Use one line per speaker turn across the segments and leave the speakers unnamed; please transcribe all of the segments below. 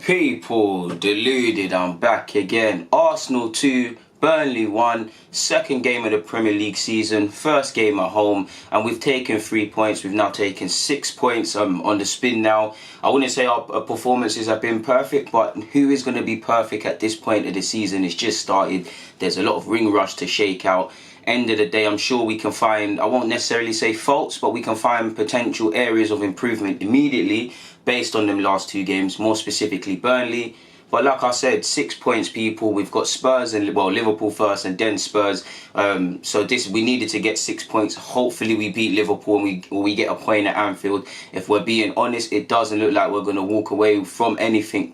People, deluded, I'm back again. Arsenal 2, Burnley 1, second game of the Premier League season, first game at home, and we've taken 3 points. We've now taken 6 points on the spin now. I wouldn't say our performances have been perfect, but who is going to be perfect at this point of the season? It's just started. There's a lot of ring rush to shake out. End of the day, I'm sure we can find, I won't necessarily say faults, but we can find potential areas of improvement immediately based on them last two games, more specifically Burnley. But like I said, 6 points, people. We've got Spurs and, well, Liverpool first and then Spurs. So we needed to get 6 points. Hopefully we beat Liverpool and we get a point at Anfield. If we're being honest, it doesn't look like we're going to walk away from anything,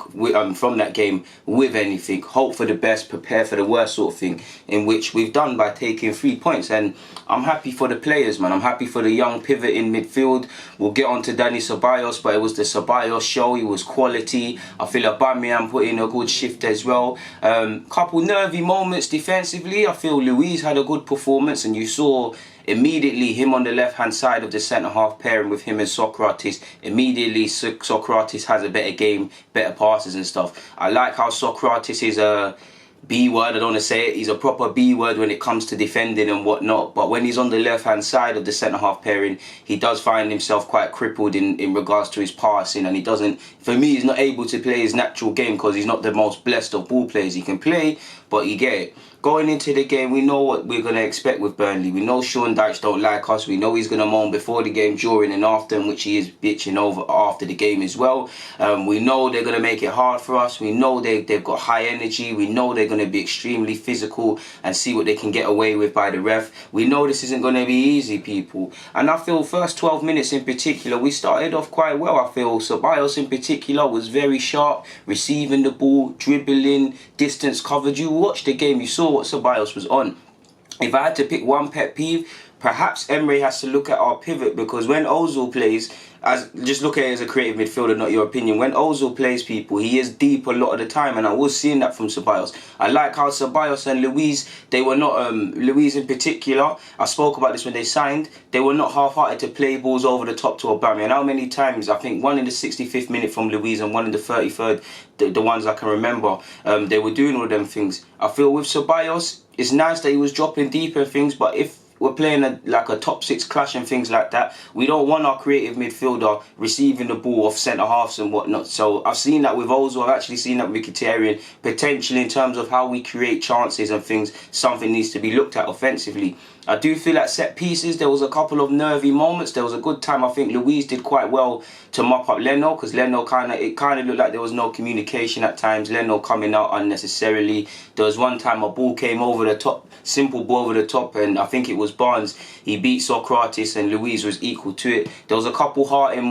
from that game with anything. Hope for the best, prepare for the worst sort of thing, in which we've done by taking 3 points. And I'm happy for the players, man. I'm happy for the young pivot in midfield. We'll get on to Danny Ceballos, but it was the Ceballos show. He was quality. I feel Aubameyang put in a good shift as well. Couple nervy moments defensively. I feel Luis had a good performance, and you saw immediately him on the left hand side of the centre half pairing with him and Socrates. Immediately Socrates has a better game, better passes and stuff. I like how Socrates is a B-word, I don't want to say it, he's a proper B-word when it comes to defending and whatnot, but when he's on the left-hand side of the centre-half pairing, he does find himself quite crippled in regards to his passing, and he doesn't, for me, he's not able to play his natural game because he's not the most blessed of ball players. He can play, but you get it. Going into the game, we know what we're going to expect with Burnley. We know Sean Dyche don't like us. We know he's going to moan before the game, during and after, in which he is bitching over after the game as well. We know they're going to make it hard for us. We know they've got high energy. We know they're going to be extremely physical and see what they can get away with by the ref. We know this isn't going to be easy, people. And I feel first 12 minutes in particular, we started off quite well. I feel Ceballos in particular was very sharp, receiving the ball, dribbling, distance covered. You watched the game, you saw what Ceballos was on. If I had to pick one pet peeve, perhaps Emery has to look at our pivot, because when Ozil plays, just look at it as a creative midfielder, not your opinion. When Ozil plays, people, he is deep a lot of the time, and I was seeing that from Ceballos. I like how Ceballos and Luis, they were not, Luis in particular, I spoke about this when they signed, they were not half-hearted to play balls over the top to Aubameyang. And how many times, I think one in the 65th minute from Luis and one in the 33rd, the ones I can remember, they were doing all them things. I feel with Ceballos, it's nice that he was dropping deeper things, but if we're playing like a top six clash and things like that, we don't want our creative midfielder receiving the ball off centre halves and whatnot. So I've seen that with Ozil, I've actually seen that with Mkhitaryan. Potentially in terms of how we create chances and things, something needs to be looked at offensively. I do feel at set pieces, there was a couple of nervy moments. There was a good time. I think Luis did quite well to mop up Leno, because Leno it kind of looked like there was no communication at times. Leno coming out unnecessarily. There was one time a ball came over the top, simple ball over the top, and I think it was Barnes. He beat Socrates and Luis was equal to it. There was a couple heart and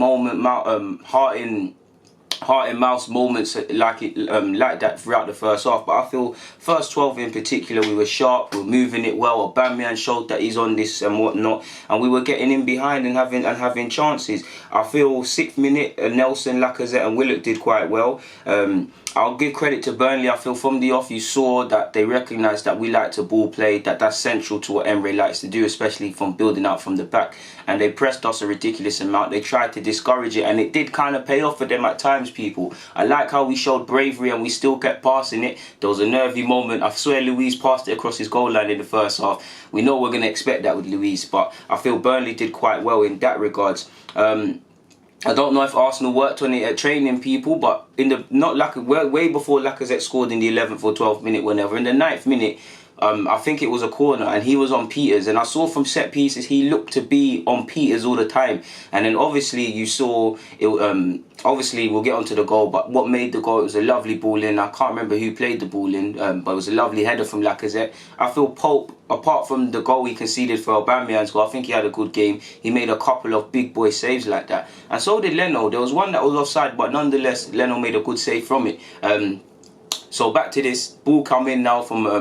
mouse moments like that throughout the first half, but I feel first 12 in particular, we were sharp, we were moving it well. Aubameyang showed that he's on this and whatnot, and we were getting in behind and having chances. I feel 6th minute, Nelson, Lacazette and Willock did quite well. I'll give credit to Burnley. I feel from the off you saw that they recognised that we like to ball play, that's central to what Emery likes to do, especially from building out from the back, and they pressed us a ridiculous amount. They tried to discourage it, and it did kind of pay off for them at times, people. I like how we showed bravery and we still kept passing it. There was a nervy moment. I swear Luis passed it across his goal line in the first half. We know we're going to expect that with Luis, but I feel Burnley did quite well in that regards. I don't know if Arsenal worked on it at training, people, but way before Lacazette scored in the 11th or 12th minute, whenever, in the 9th minute, I think it was a corner and he was on Peters, and I saw from set pieces he looked to be on Peters all the time. And then obviously you saw it, obviously we'll get onto the goal, but what made the goal, it was a lovely ball in. I can't remember who played the ball in, but it was a lovely header from Lacazette. I feel Pope, apart from the goal he conceded for Aubameyang's goal, I think he had a good game. He made a couple of big boy saves like that, and so did Leno. There was one that was offside, but nonetheless Leno made a good save from it. So back to this ball coming now from a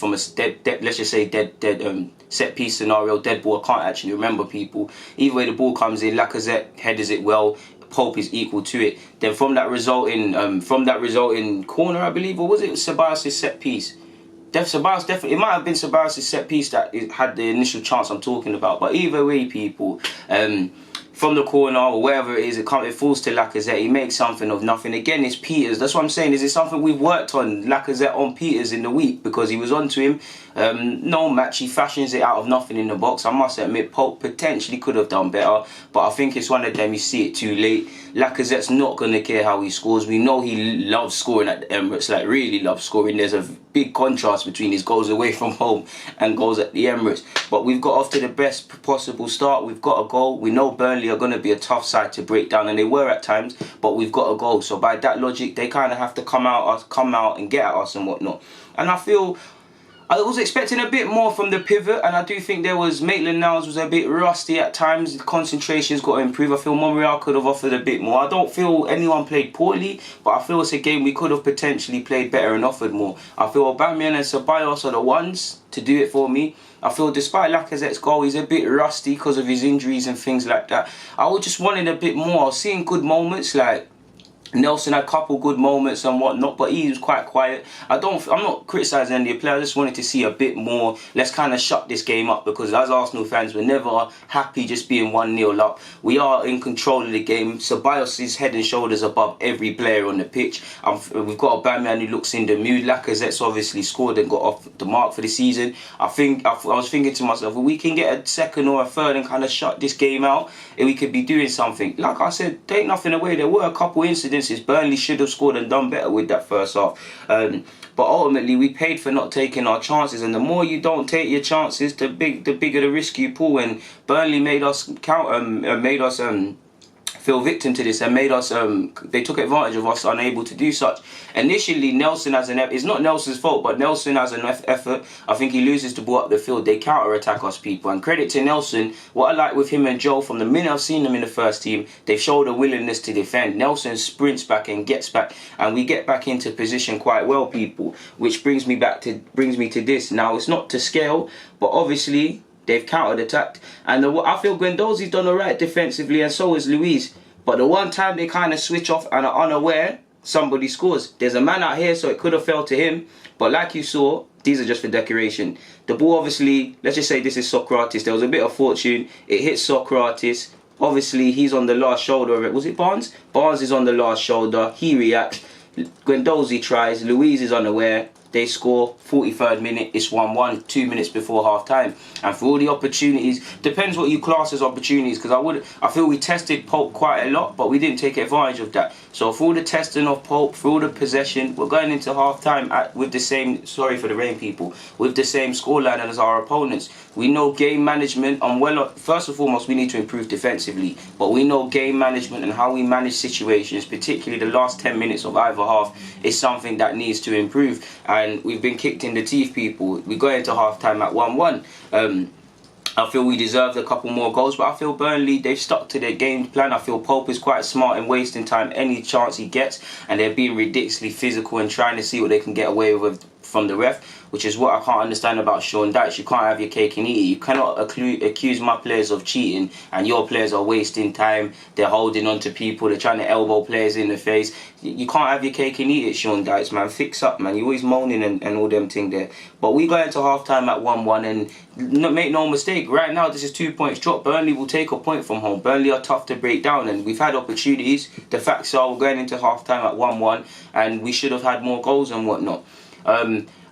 let's just say dead set piece scenario, dead ball. I can't actually remember, people. Either way, the ball comes in, Lacazette headers it well. Pope is equal to it. Then from that resulting corner, I believe, or was it Ceballos' set piece? Ceballos definitely, it might have been Ceballos' set piece that had the initial chance I'm talking about. But either way, people, from the corner or wherever it is, it falls to Lacazette. He makes something of nothing. Again, it's Peters. That's what I'm saying. Is it something we've worked on, Lacazette on Peters in the week, because he was onto him. No match, he fashions it out of nothing in the box. I must admit, Pope potentially could have done better, but I think it's one of them, you see it too late. Lacazette's not going to care how he scores. We know he loves scoring at the Emirates, like really loves scoring. There's a big contrast between his goals away from home and goals at the Emirates. But we've got off to the best possible start. We've got a goal. We know Burnley are going to be a tough side to break down, and they were at times, but we've got a goal. So by that logic, they kind of have to come out and get at us and whatnot. And I feel I was expecting a bit more from the pivot, and I do think there was Maitland-Niles was a bit rusty at times. The concentration's got to improve. I feel Monreal could have offered a bit more. I don't feel anyone played poorly, but I feel it's a game we could have potentially played better and offered more. I feel Aubameyang and Ceballos are the ones to do it for me. I feel despite Lacazette's goal, he's a bit rusty because of his injuries and things like that. I was just wanting a bit more. I was seeing good moments, like Nelson had a couple good moments and whatnot, but he was quite quiet. I'm not criticising any of the players. I just wanted to see a bit more. Let's kind of shut this game up, because as Arsenal fans, we're never happy just being 1-0 up. We are in control of the game. Ceballos is head and shoulders above every player on the pitch. We've got Aubameyang who looks in the mood. Lacazette's obviously scored and got off the mark for the season. I was thinking to myself, if we can get a second or a third and kind of shut this game out, we could be doing something. Like I said, take nothing away. There were a couple incidents. Burnley should have scored and done better with that first half. But ultimately, we paid for not taking our chances. And the more you don't take your chances, the bigger the risk you pull. And Burnley made us feel victim to this and made us they took advantage of us unable to do such. Initially, Nelson it's not Nelson's fault, but Nelson has an effort. I think he loses the ball up the field. They counter-attack us, people, and credit to Nelson. What I like with him and Joe, from the minute I've seen them in the first team, they've showed a willingness to defend. Nelson sprints back and gets back, and we get back into position quite well, people, which brings me to this. Now, it's not to scale, but obviously they've counter-attacked, and I feel Guendouzi's done alright defensively, and so is Luiz. But the one time they kind of switch off and are unaware, somebody scores. There's a man out here, so it could have fell to him. But like you saw, these are just for decoration. The ball, obviously, let's just say this is Socrates. There was a bit of fortune. It hit Socrates. Obviously, he's on the last shoulder of it. Was it Barnes? Barnes is on the last shoulder. He reacts. Guendouzi tries. Luiz is unaware. They score. 43rd minute, it's 1-1, 2 minutes before half time. And for all the opportunities, depends what you class as opportunities, because I feel we tested Pope quite a lot, but we didn't take advantage of that. So for all the testing of Pope, for all the possession, we're going into half time with the same, sorry for the rain, people, with the same scoreline as our opponents. We know game management, and first and foremost, we need to improve defensively, but we know game management and how we manage situations, particularly the last 10 minutes of either half, is something that needs to improve. And we've been kicked in the teeth, people. We go into half time at 1-1. I feel we deserved a couple more goals, but I feel Burnley, they've stuck to their game plan. I feel Pope is quite smart in wasting time any chance he gets, and they're being ridiculously physical and trying to see what they can get away with from the ref, which is what I can't understand about Sean Dyche. You can't have your cake and eat it. You cannot accuse my players of cheating and your players are wasting time. They're holding on to people. They're trying to elbow players in the face. You can't have your cake and eat it, Sean Dyche, man. Fix up, man. You're always moaning and all them thing there. But we go into half-time at 1-1, and make no mistake, right now this is 2 points drop. Burnley will take a point from home. Burnley are tough to break down, and we've had opportunities. The facts are we're going into half-time at 1-1, and we should have had more goals and whatnot.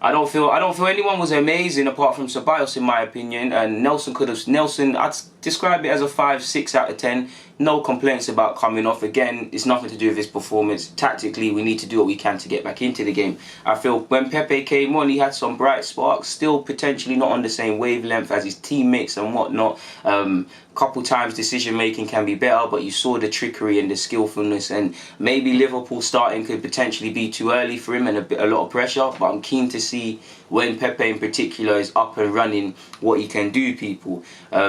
I don't feel anyone was amazing apart from Ceballos, in my opinion, and Nelson, I'd describe it as a 5-6 out of 10. No complaints about coming off. Again, it's nothing to do with his performance. Tactically, we need to do what we can to get back into the game. I feel when Pepe came on, he had some bright sparks, still potentially not on the same wavelength as his teammates and whatnot. Couple times decision making can be better, but you saw the trickery and the skillfulness, and maybe Liverpool starting could potentially be too early for him and a lot of pressure, but I'm keen to see when Pepe in particular is up and running what he can do, people.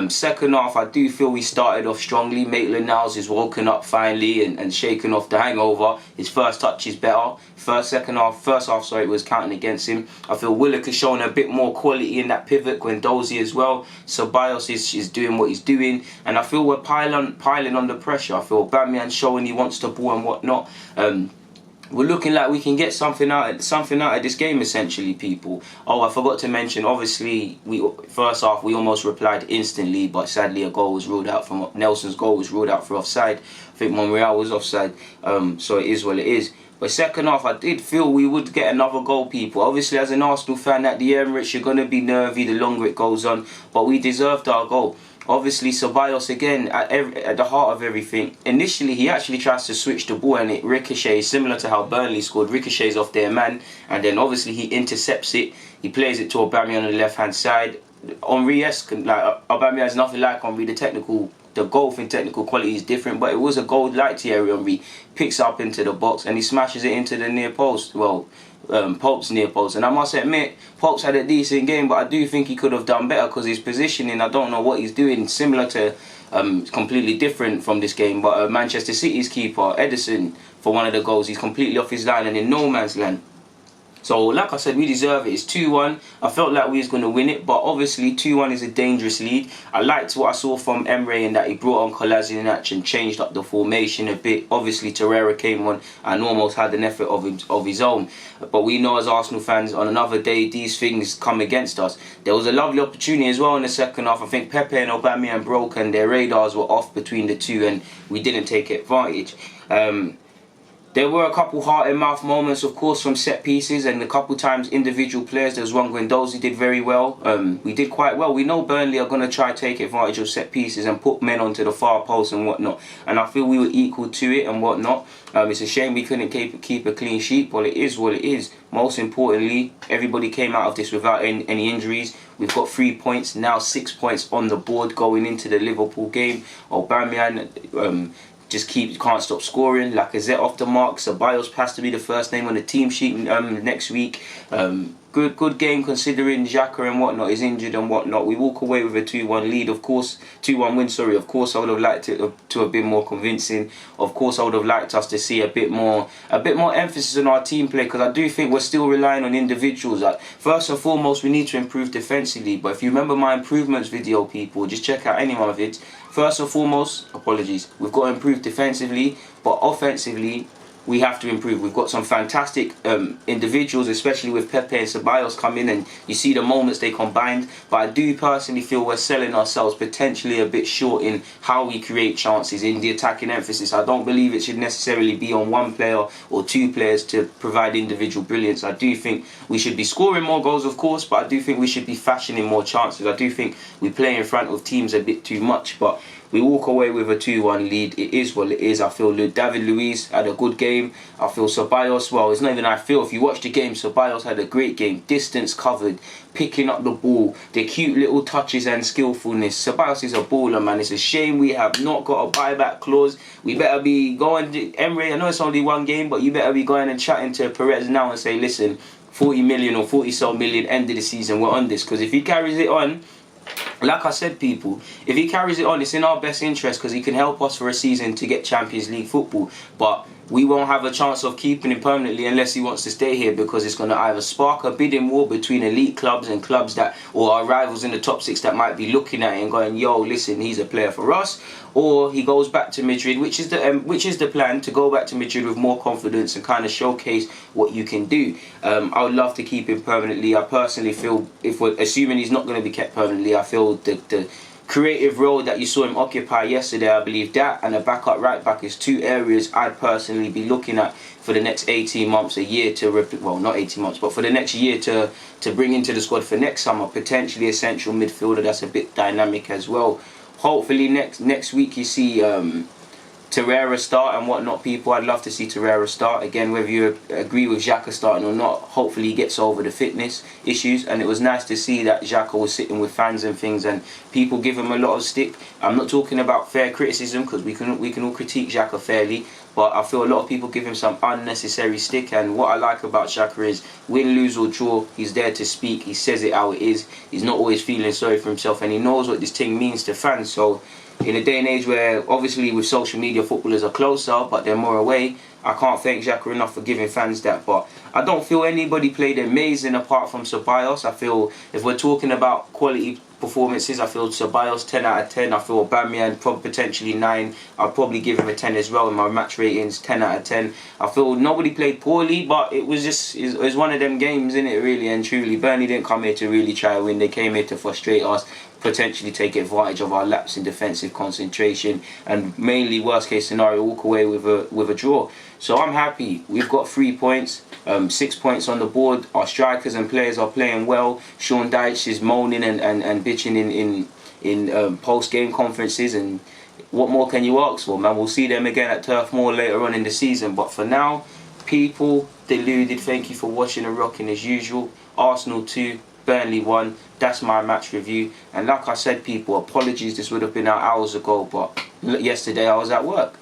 Second half, I do feel we started off strongly. Maitland-Niles is woken up finally and shaken off the hangover. His first touch is better. First half, was counting against him. I feel Willock has shown a bit more quality in that pivot. Guendouzi as well. Ceballos is doing what he's doing, and I feel we're piling under pressure. I feel Aubameyang showing he wants the ball and whatnot. we're looking like we can get something out of this game, essentially, people. Oh, I forgot to mention, obviously, first half we almost replied instantly, but sadly a goal was ruled out from Nelson's goal was ruled out for offside. I think Monreal was offside, so it is what it is. But second half, I did feel we would get another goal, people. Obviously, as an Arsenal fan at the Emirates, you're going to be nervy the longer it goes on, but we deserved our goal. Obviously, Ceballos, again, at the heart of everything. Initially, he actually tries to switch the ball and it ricochets, similar to how Burnley scored, ricochets off their man. And then, obviously, he intercepts it. He plays it to Aubameyang on the left-hand side. Henry-esque, like, Aubameyang is nothing like Henry. The golf in technical quality is different, but it was a goal like Thierry Henry. Picks up into the box and he smashes it into the near post. Well, Pope's near post, and I must admit Pope's had a decent game, but I do think he could have done better because his positioning, I don't know what he's doing, similar to completely different from this game, but Manchester City's keeper Ederson, for one of the goals, he's completely off his line and in no man's land. So, like I said, we deserve it. It's 2-1. I felt like we was going to win it, but obviously 2-1 is a dangerous lead. I liked what I saw from Emre in that he brought on Kolasinac and changed up the formation a bit. Obviously, Torreira came on and almost had an effort of his own. But we know as Arsenal fans, on another day, these things come against us. There was a lovely opportunity as well in the second half. I think Pepe and Aubameyang broke and their radars were off between the two and we didn't take advantage. There were a couple heart-in-mouth moments, of course, from set pieces and a couple times individual players. There was one Guendouzi did very well. We did quite well. We know Burnley are going to try to take advantage of set pieces and put men onto the far post and whatnot. And I feel we were equal to it and whatnot. It's a shame we couldn't keep a clean sheet, but it is what it is. Most importantly, everybody came out of this without any injuries. We've got 3 points, now 6 points on the board going into the Liverpool game. Aubameyang just can't stop scoring. Lacazette off the mark. Ceballos has to be the first name on the team sheet next week. Good game considering Xhaka and whatnot is injured and whatnot. We walk away with a 2-1 lead, of course. 2-1 win, sorry. Of course, I would have liked it to have been more convincing. Of course, I would have liked us to see a bit more emphasis on our team play, because I do think we're still relying on individuals. Like, first and foremost, we need to improve defensively. But if you remember my improvements video, people, just check out any one of it. First and foremost, apologies, we've got to improve defensively, but offensively, we have to improve. We've got some fantastic individuals, especially with Pepe and Ceballos come in, and you see the moments they combined. But I do personally feel we're selling ourselves potentially a bit short in how we create chances in the attacking emphasis. I don't believe it should necessarily be on one player or two players to provide individual brilliance. I do think we should be scoring more goals, of course, but I do think we should be fashioning more chances. I do think we play in front of teams a bit too much, but we walk away with a 2-1 lead. It is what it is. I feel David Luiz had a good game. I feel Ceballos, well, it's not even I feel. If you watch the game, Ceballos had a great game. Distance covered, picking up the ball, the cute little touches and skillfulness. Ceballos is a baller, man. It's a shame we have not got a buyback clause. We better be going to Emre. I know it's only one game, but you better be going and chatting to Perez now and say, listen, 40 million or 40 million end of the season, we're on this. Because if he carries it on, like I said, people, if he carries it on, it's in our best interest because he can help us for a season to get Champions League football. But we won't have a chance of keeping him permanently unless he wants to stay here, because it's going to either spark a bidding war between elite clubs and clubs that, or our rivals in the top six that might be looking at it and going, yo, listen, he's a player for us. Or he goes back to Madrid, which is the plan, to go back to Madrid with more confidence and kind of showcase what you can do. I would love to keep him permanently. I personally feel, if we're assuming he's not going to be kept permanently, I feel the creative role that you saw him occupy yesterday, I believe that and a backup right back is two areas I'd personally be looking at for the next 18 months, a year to, well, not 18 months, but for the next year to bring into the squad for next summer. Potentially a central midfielder that's a bit dynamic as well. Hopefully next week you see Torreira start and whatnot, people. I'd love to see Torreira start. Again, whether you agree with Xhaka starting or not, hopefully he gets over the fitness issues. And it was nice to see that Xhaka was sitting with fans and things and people give him a lot of stick. I'm not talking about fair criticism, because we can all critique Xhaka fairly, but I feel a lot of people give him some unnecessary stick. And what I like about Xhaka is, win, lose or draw, he's there to speak. He says it how it is. He's not always feeling sorry for himself, and he knows what this thing means to fans. So in a day and age where obviously with social media footballers are closer but they're more away, I can't thank Xhaka enough for giving fans that. But I don't feel anybody played amazing apart from Ceballos. I feel if we're talking about quality performances. I feel Ceballos 10 out of 10. I feel Aubameyang potentially 9. I'll probably give him a 10 as well in my match ratings, 10 out of 10. I feel nobody played poorly, but it was one of them games, innit, really and truly. Burnley didn't come here to really try to win. They came here to frustrate us, potentially take advantage of our lapse in defensive concentration, and mainly, worst case scenario, walk away with a draw. So I'm happy. We've got 3 points, 6 points on the board. Our strikers and players are playing well. Sean Dyche is moaning and bitching in post-game conferences, and what more can you ask for, man? We'll see them again at Turf Moor later on in the season. But for now, people, Deluded, thank you for watching and rocking as usual. Arsenal 2, Burnley 1. That's my match review. And like I said, people, apologies, this would have been out hours ago, but yesterday I was at work.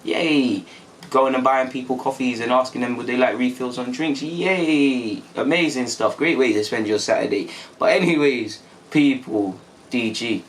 Yay! Going and buying people coffees and asking them would they like refills on drinks. Yay! Amazing stuff. Great way to spend your Saturday. But anyways, people, DG.